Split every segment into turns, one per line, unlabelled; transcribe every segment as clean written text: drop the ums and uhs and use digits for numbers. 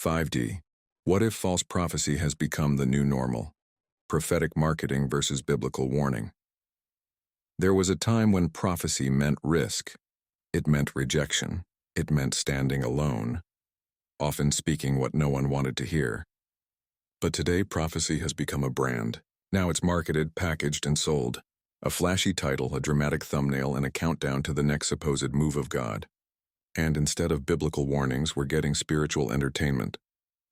5D. What if false prophecy has become the new normal? Prophetic marketing versus biblical warning. There was a time when prophecy meant risk. It meant rejection. It meant standing alone, often speaking what no one wanted to hear. But today, prophecy has become a brand. Now it's marketed, packaged, and sold. A flashy title, a dramatic thumbnail, and a countdown to the next supposed move of God. And instead of biblical warnings, we're getting spiritual entertainment,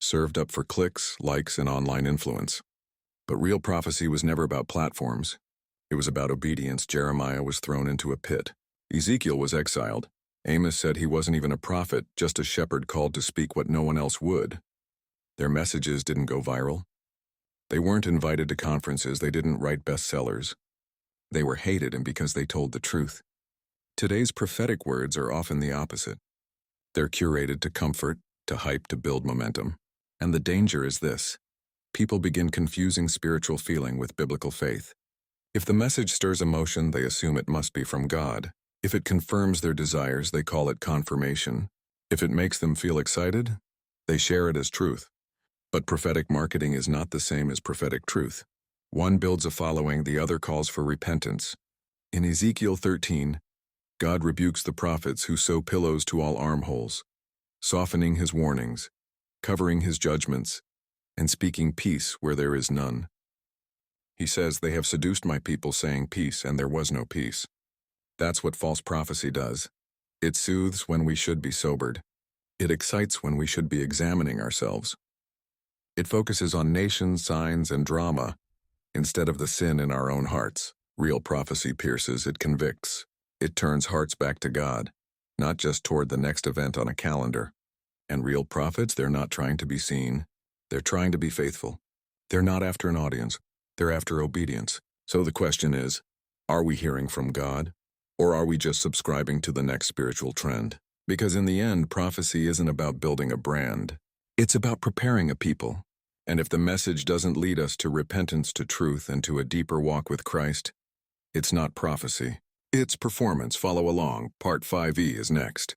served up for clicks, likes, and online influence. But real prophecy was never about platforms. It was about obedience. Jeremiah was thrown into a pit. Ezekiel was exiled. Amos said he wasn't even a prophet, just a shepherd called to speak what no one else would. Their messages didn't go viral. They weren't invited to conferences. They didn't write bestsellers. They were hated, and because they told the truth. Today's prophetic words are often the opposite. They're curated to comfort, to hype, to build momentum. And the danger is this: people begin confusing spiritual feeling with biblical faith. If the message stirs emotion, they assume it must be from God. If it confirms their desires, they call it confirmation. If it makes them feel excited, they share it as truth. But prophetic marketing is not the same as prophetic truth. One builds a following, the other calls for repentance. In Ezekiel 13, God rebukes the prophets who sew pillows to all armholes, softening his warnings, covering his judgments, and speaking peace where there is none. He says, "They have seduced my people, saying peace, and there was no peace." That's what false prophecy does. It soothes when we should be sobered. It excites when we should be examining ourselves. It focuses on nations, signs, and drama, instead of the sin in our own hearts. Real prophecy pierces, it convicts. It turns hearts back to God, not just toward the next event on a calendar. And real prophets, they're not trying to be seen. They're trying to be faithful. They're not after an audience. They're after obedience. So the question is, are we hearing from God? Or are we just subscribing to the next spiritual trend? Because in the end, prophecy isn't about building a brand. It's about preparing a people. And if the message doesn't lead us to repentance, to truth, and to a deeper walk with Christ, it's not prophecy. It's performance. Follow along. Part 5E is next.